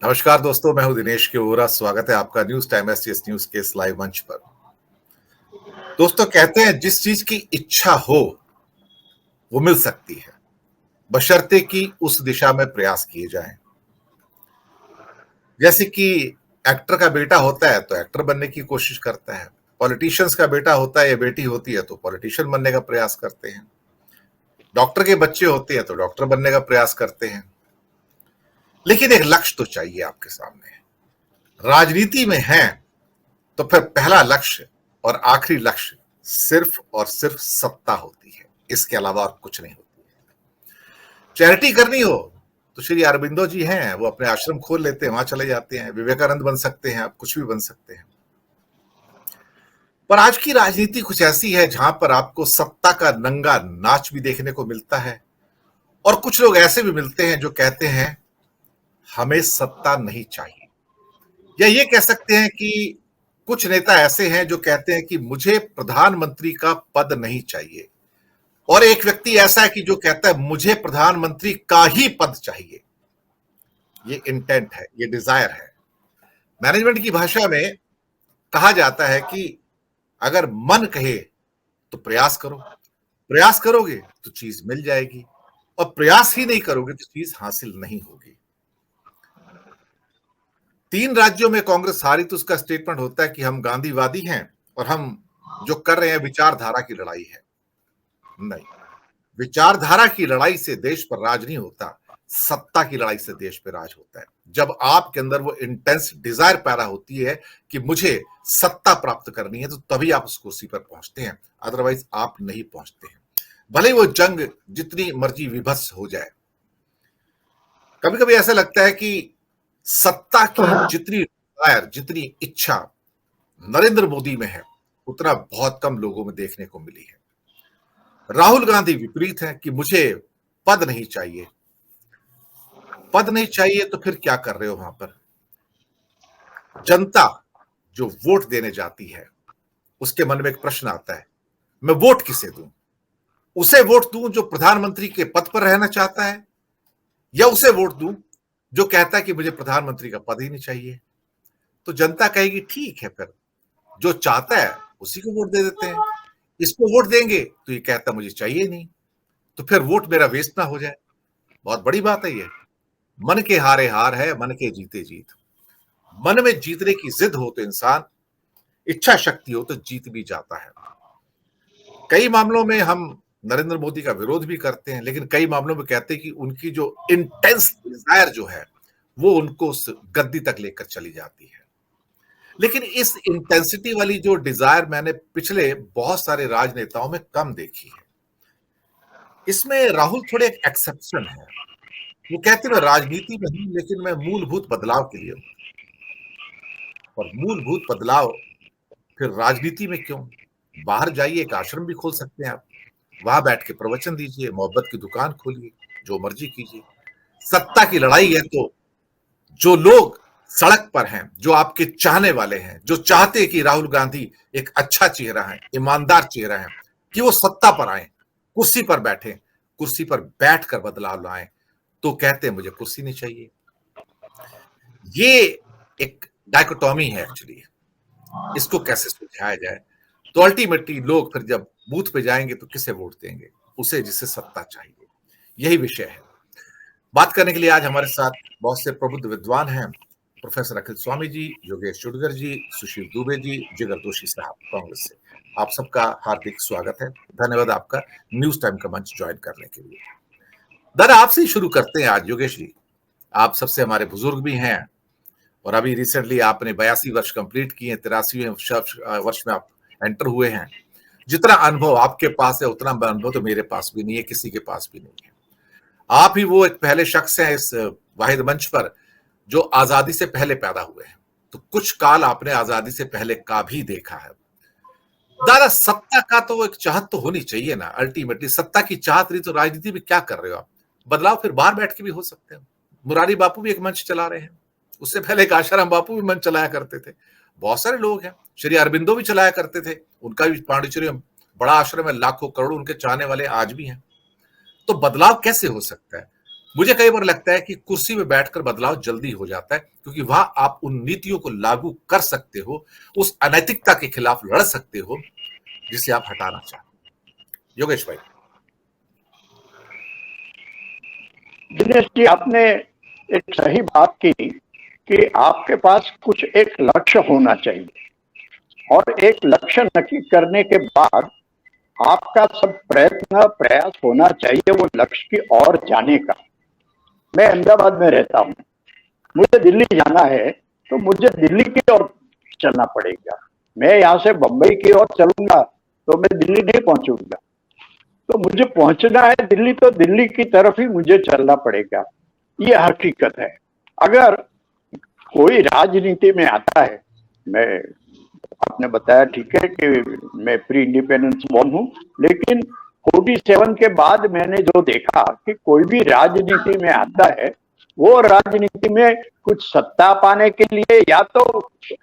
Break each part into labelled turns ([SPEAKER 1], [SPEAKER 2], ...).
[SPEAKER 1] नमस्कार दोस्तों, मैं हूं दिनेश के ओरा। स्वागत है आपका न्यूज टाइम एसटीएस न्यूज के इस लाइव मंच पर। दोस्तों, कहते हैं जिस चीज की इच्छा हो वो मिल सकती है, बशर्ते कि उस दिशा में प्रयास किए जाएं। जैसे कि एक्टर का बेटा होता है तो एक्टर बनने की कोशिश करता है, पॉलिटिशियंस का बेटा होता है या बेटी होती है तो पॉलिटिशियन बनने का प्रयास करते हैं, डॉक्टर के बच्चे होते हैं तो डॉक्टर बनने का प्रयास करते हैं। लेकिन एक लक्ष्य तो चाहिए आपके सामने। राजनीति में है तो फिर पहला लक्ष्य और आखिरी लक्ष्य सिर्फ और सिर्फ सत्ता होती है, इसके अलावा और कुछ नहीं होती है। चैरिटी करनी हो तो श्री अरबिंदो जी हैं, वो अपने आश्रम खोल लेते हैं, वहां चले जाते हैं। विवेकानंद बन सकते हैं, आप कुछ भी बन सकते हैं। पर आज की राजनीति कुछ ऐसी है जहां पर आपको सत्ता का नंगा नाच भी देखने को मिलता है, और कुछ लोग ऐसे भी मिलते हैं जो कहते हैं हमें सत्ता नहीं चाहिए। या ये कह सकते हैं कि कुछ नेता ऐसे हैं जो कहते हैं कि मुझे प्रधानमंत्री का पद नहीं चाहिए, और एक व्यक्ति ऐसा है कि जो कहता है मुझे प्रधानमंत्री का ही पद चाहिए। ये इंटेंट है, ये डिजायर है। मैनेजमेंट की भाषा में कहा जाता है कि अगर मन कहे तो प्रयास करो, प्रयास करोगे तो चीज मिल जाएगी, और प्रयास ही नहीं करोगे तो चीज हासिल नहीं होगी। 3 राज्यों में कांग्रेस हारी तो उसका स्टेटमेंट होता है कि हम गांधीवादी हैं और हम जो कर रहे हैं विचारधारा की लड़ाई है। नहीं, विचारधारा की लड़ाई से देश पर राज नहीं होता, सत्ता की लड़ाई से देश पे राज होता है। जब आपके अंदर वो इंटेंस डिजायर पैदा होती है कि मुझे सत्ता प्राप्त करनी है, तो तभी आप उस कुर्सी पर पहुंचते हैं, अदरवाइज आप नहीं पहुंचते हैं। भले वो जंग जितनी मर्जी विभत्स हो जाए। कभी कभी ऐसा लगता है कि सत्ता की जितनी डिजायर, जितनी इच्छा नरेंद्र मोदी में है, उतना बहुत कम लोगों में देखने को मिली है। राहुल गांधी विपरीत है कि मुझे पद नहीं चाहिए। पद नहीं चाहिए तो फिर क्या कर रहे हो वहां पर? जनता जो वोट देने जाती है उसके मन में एक प्रश्न आता है, मैं वोट किसे दूं? उसे वोट दूं जो प्रधानमंत्री के पद पर रहना चाहता है, या उसे वोट दूं जो कहता है कि मुझे प्रधानमंत्री का पद ही नहीं चाहिए? तो जनता कहेगी ठीक है, फिर जो चाहता है उसी को वोट दे देते हैं। इसको वोट देंगे तो ये कहता मुझे चाहिए नहीं, तो फिर वोट मेरा वेस्ट ना हो जाए। बहुत बड़ी बात है ये। मन के हारे हार है, मन के जीते जीत। मन में जीतने की जिद हो तो इंसान, इच्छा शक्ति हो तो जीत भी जाता है। कई मामलों में हम नरेंद्र मोदी का विरोध भी करते हैं, लेकिन कई मामलों में कहते हैं कि उनकी जो इंटेंस डिजायर जो है वो उनको उस गद्दी तक लेकर चली जाती है। लेकिन इस इंटेंसिटी वाली जो डिजायर मैंने पिछले बहुत सारे राजनेताओं में कम देखी है। इसमें राहुल थोड़े एक एक्सेप्शन है। वो कहते हैं मैं राजनीति में हूं लेकिन मैं मूलभूत बदलाव के लिए हूं। और मूलभूत बदलाव फिर राजनीति में क्यों? बाहर जाइए, एक आश्रम भी खोल सकते हैं आप, वहां बैठ के प्रवचन दीजिए, मोहब्बत की दुकान खोलिए, जो मर्जी कीजिए। सत्ता की लड़ाई है तो जो लोग सड़क पर हैं, जो आपके चाहने वाले हैं, जो चाहते हैं कि राहुल गांधी एक अच्छा चेहरा है, ईमानदार चेहरा है, कि वो सत्ता पर आए, कुर्सी पर बैठे, कुर्सी पर बैठकर बदलाव लाएं, तो कहते हैं मुझे कुर्सी नहीं चाहिए। ये एक डायकोटॉमी है एक्चुअली। इसको कैसे सुलझाया जाए? तो अल्टीमेटली लोग फिर जब बूथ पे जाएंगे तो किसे वोट देंगे? उसे जिसे सत्ता चाहिए। यही विषय है। बात करने के लिए आज हमारे साथ बहुत से प्रबुद्ध विद्वान हैं। प्रोफेसर अखिल स्वामी जी, योगेश चुडगर जी, सुशील दुबे जी, जिगर दोषी साहब कांग्रेस से। आप सबका हार्दिक स्वागत है। धन्यवाद आपका न्यूज टाइम का मंच ज्वाइन करने के लिए। दादा, आपसे ही शुरू करते हैं आज। योगेश जी, आप सबसे हमारे बुजुर्ग भी हैं, और अभी रिसेंटली आपने 82 वर्ष कंप्लीट किए हैं, 83वें वर्ष में आप एंटर हुए हैं। जितना अनुभव आपके पास है उतना अनुभव तो मेरे पास भी नहीं है, किसी के पास भी नहीं है। आप ही वो एक पहले शख्स हैं इस वाहिद मंच पर जो आजादी से पहले पैदा हुए हैं, तो कुछ काल आपने आजादी से पहले का भी देखा है। दादा, सत्ता का तो एक चाहत तो होनी चाहिए ना। अल्टीमेटली सत्ता की चाहत रही तो राजनीति में क्या कर रहे हो आप? बदलाव फिर बाहर बैठ के भी हो सकते हैं। मुरारी बापू भी एक मंच चला रहे हैं, उससे पहले एक आशाराम बापू भी मंच चलाया करते थे। बहुत सारे लोग हैं, श्री अरबिंदो भी चलाया करते थे, उनका भी पांडिचेरी में बड़ा आश्रम है, लाखों करोड़ों उनके चाहने वाले आज भी हैं। तो बदलाव कैसे हो सकता है? मुझे कई बार लगता है कि कुर्सी में बैठकर बदलाव जल्दी हो जाता है, क्योंकि वहां आप उन नीतियों को लागू कर सकते हो, उस अनैतिकता के खिलाफ लड़ सकते हो जिसे आप हटाना चाहते। योगेश भाई।
[SPEAKER 2] दिनेश जी, आपने एक सही बात की कि आपके पास कुछ एक लक्ष्य होना चाहिए और एक लक्ष्य नक्की करने के बाद आपका सब प्रयास होना चाहिए वो लक्ष्य की ओर जाने का। मैं अहमदाबाद में रहता हूँ, मुझे दिल्ली जाना है तो मुझे दिल्ली की ओर चलना पड़ेगा। मैं यहाँ से बंबई की ओर चलूंगा तो मैं दिल्ली नहीं पहुंचूंगा। तो मुझे पहुंचना है दिल्ली, तो दिल्ली की तरफ ही मुझे चलना पड़ेगा। ये हकीकत है। अगर कोई राजनीति में आता है, मैं आपने बताया ठीक है कि मैं प्री इंडिपेंडेंस बॉर्न हूं, लेकिन 47 के बाद मैंने जो देखा कि कोई भी राजनीति में आता है वो राजनीति में कुछ सत्ता पाने के लिए या तो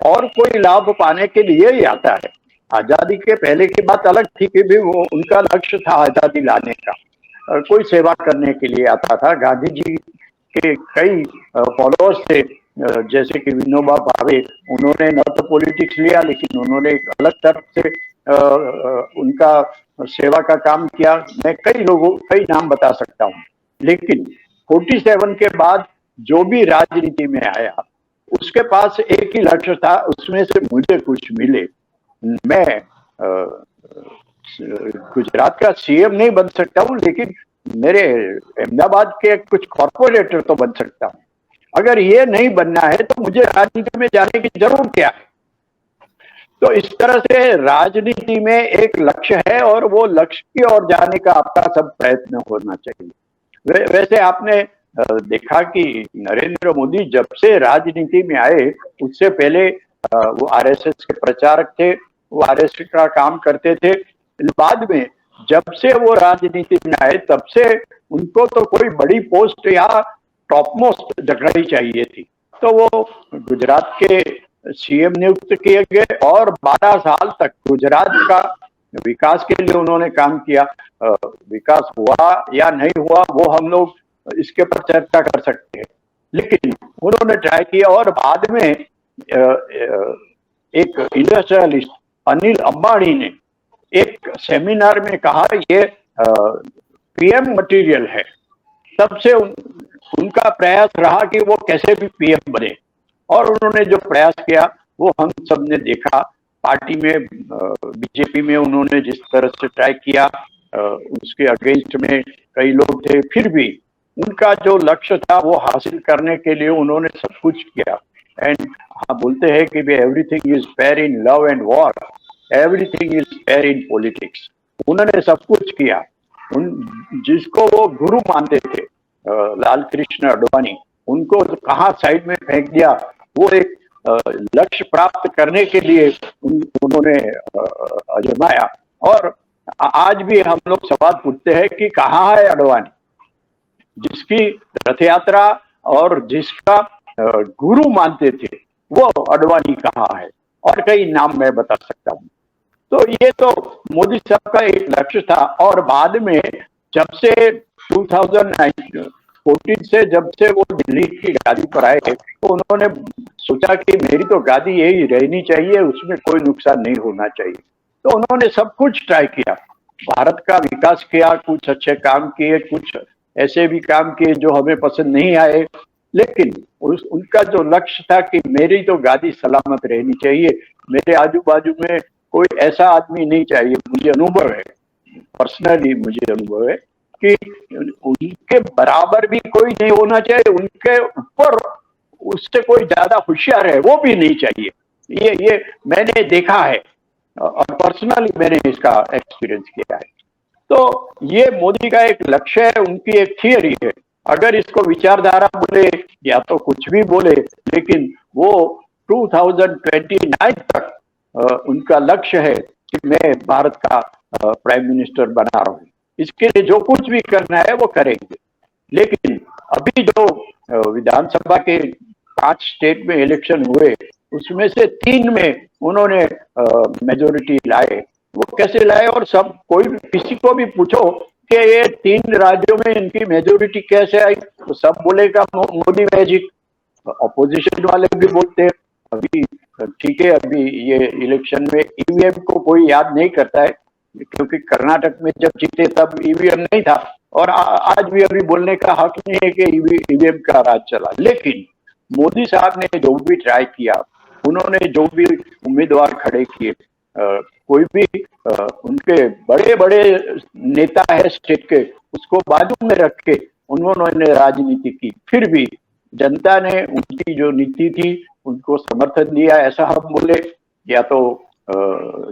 [SPEAKER 2] और कोई लाभ पाने के लिए ही आता है। आजादी के पहले की बात अलग थी कि भी वो उनका लक्ष्य था आजादी लाने का, कोई सेवा करने के लिए आता था। गांधी जी के कई फॉलोअर्स थे, जैसे कि विनोबा भावे, उन्होंने न तो पॉलिटिक्स लिया लेकिन उन्होंने एक अलग तरफ से उनका सेवा का काम किया। मैं कई नाम बता सकता हूँ। लेकिन 47 के बाद जो भी राजनीति में आया उसके पास एक ही लक्ष्य था, उसमें से मुझे कुछ मिले। मैं गुजरात का सीएम नहीं बन सकता हूँ, लेकिन मेरे अहमदाबाद के कुछ कॉर्पोरेटर तो बन सकता हूँ। अगर ये नहीं बनना है तो मुझे राजनीति में जाने की जरूरत क्या है? तो इस तरह से राजनीति में एक लक्ष्य है और वो लक्ष्य की ओर जाने का आपका सब प्रयत्न होना चाहिए। वैसे आपने देखा कि नरेंद्र मोदी जब से राजनीति में आए उससे पहले वो आरएसएस के प्रचारक थे, वो आरएसएस का काम करते थे। बाद में जब से वो राजनीति में आए तब से उनको तो कोई बड़ी पोस्ट या टॉप मोस्ट जगह ही चाहिए थी, तो वो गुजरात के सीएम नियुक्त किए गए और 12 साल तक गुजरात का विकास के लिए उन्होंने काम किया। विकास हुआ या नहीं हुआ वो हम लोग इसके पर चर्चा कर सकते हैं, लेकिन उन्होंने ट्राई किया। और बाद में एक इंडस्ट्रियलिस्ट अनिल अंबानी ने एक सेमिनार में कहा ये पीएम मटेरियल है। तब से उनका प्रयास रहा कि वो कैसे भी पीएम बने, और उन्होंने जो प्रयास किया वो हम सब ने देखा। पार्टी में बीजेपी में उन्होंने जिस तरह से ट्राई किया, उसके अगेंस्ट में कई लोग थे, फिर भी उनका जो लक्ष्य था वो हासिल करने के लिए उन्होंने सब कुछ किया। एंड हाँ, बोलते हैं कि everything is fair in love and war, everything is fair in politics. उन्होंने सब कुछ किया। जिसको वो गुरु मानते थे, लाल कृष्ण आडवाणी, उनको कहाँ साइड में फेंक दिया। वो एक लक्ष्य प्राप्त करने के लिए उन्होंने आजमाया। और आज भी हम लोग सवाल पूछते हैं कि कहाँ है आडवाणी, जिसकी रथ यात्रा और जिसका गुरु मानते थे, वो आडवाणी कहाँ है? और कई नाम मैं बता सकता हूँ। तो ये तो मोदी साहब का एक लक्ष्य था। और बाद में जब से 2014 से जब से वो दिल्ली की गादी पर आए तो उन्होंने सोचा कि मेरी तो गादी यही रहनी चाहिए, उसमें कोई नुकसान नहीं होना चाहिए। तो उन्होंने सब कुछ ट्राई किया, भारत का विकास किया, कुछ अच्छे काम किए, कुछ ऐसे भी काम किए जो हमें पसंद नहीं आए, लेकिन उनका जो लक्ष्य था कि मेरी तो गादी सलामत रहनी चाहिए, मेरे आजू बाजू में कोई ऐसा आदमी नहीं चाहिए। मुझे अनुभव है, पर्सनली मुझे अनुभव है कि उनके बराबर भी कोई नहीं होना चाहिए, उनके ऊपर उससे कोई ज्यादा होशियार है वो भी नहीं चाहिए। ये मैंने देखा है और पर्सनली मैंने इसका एक्सपीरियंस किया है। तो ये मोदी का एक लक्ष्य है, उनकी एक थियरी है। अगर इसको विचारधारा बोले या तो कुछ भी बोले, लेकिन वो 2029 तक उनका लक्ष्य है कि मैं भारत का प्राइम मिनिस्टर बना रहा हूँ। इसके लिए जो कुछ भी करना है वो करेंगे। लेकिन अभी जो विधानसभा के 5 स्टेट में इलेक्शन हुए उसमें से 3 में उन्होंने मेजोरिटी लाए। वो कैसे लाए? और सब कोई किसी को भी पूछो कि ये 3 राज्यों में इनकी मेजोरिटी कैसे आई, तो सब बोलेगा मोदी मैजिक, अपोजिशन वाले भी बोलते हैं। अभी ठीक है, अभी ये इलेक्शन में ईवीएम को कोई याद नहीं करता है, क्योंकि कर्नाटक में जब जीते तब ईवीएम नहीं था, और आज भी अभी बोलने का हक नहीं है कि ईवीएम का राज चला। लेकिन मोदी साहब ने जो भी ट्राई किया, उन्होंने जो भी उम्मीदवार खड़े किए, कोई भी उनके बड़े बड़े नेता है स्टेट के, उसको बाजू में रख के उन्होंने राजनीति की। फिर भी जनता ने उनकी जो नीति थी उनको समर्थन दिया, ऐसा हम बोले। या तो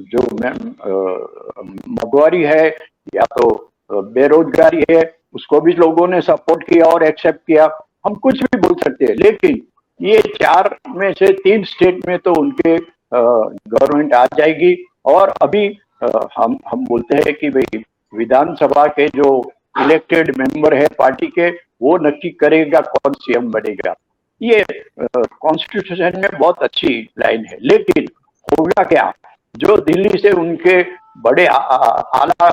[SPEAKER 2] जो महंगाई है या तो बेरोजगारी है, उसको भी लोगों ने सपोर्ट किया और एक्सेप्ट किया। हम कुछ भी बोल सकते हैं, लेकिन ये 4 में से 3 स्टेट में तो उनके गवर्नमेंट आ जाएगी। और अभी हम बोलते हैं कि भाई विधानसभा के जो इलेक्टेड मेंबर है पार्टी के, वो नक्की करेगा कौन सीएम बनेगा। ये कॉन्स्टिट्यूशन में बहुत अच्छी लाइन है। लेकिन होगा क्या, जो दिल्ली से उनके बड़े आला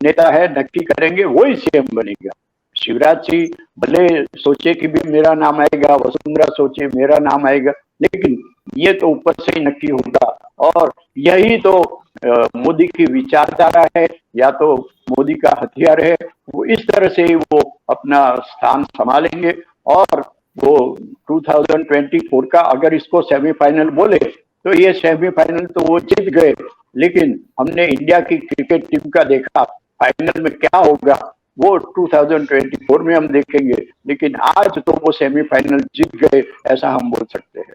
[SPEAKER 2] नेता है नक्की करेंगे, वही सीएम बनेगा। शिवराज सिंह भले सोचे कि भी मेरा नाम आएगा, वसुंधरा सोचे मेरा नाम आएगा, लेकिन ये तो ऊपर से ही नक्की होगा। और यही तो मोदी की विचारधारा है, या तो मोदी का हथियार है। वो इस तरह से ही वो अपना स्थान संभालेंगे। और वो 2024 का अगर इसको सेमीफाइनल बोले तो ये सेमीफाइनल तो वो जीत गए, लेकिन हमने इंडिया की क्रिकेट टीम का देखा, फाइनल में क्या होगा वो 2024 में हम देखेंगे। लेकिन आज तो वो सेमीफाइनल जीत गए, ऐसा हम बोल सकते हैं।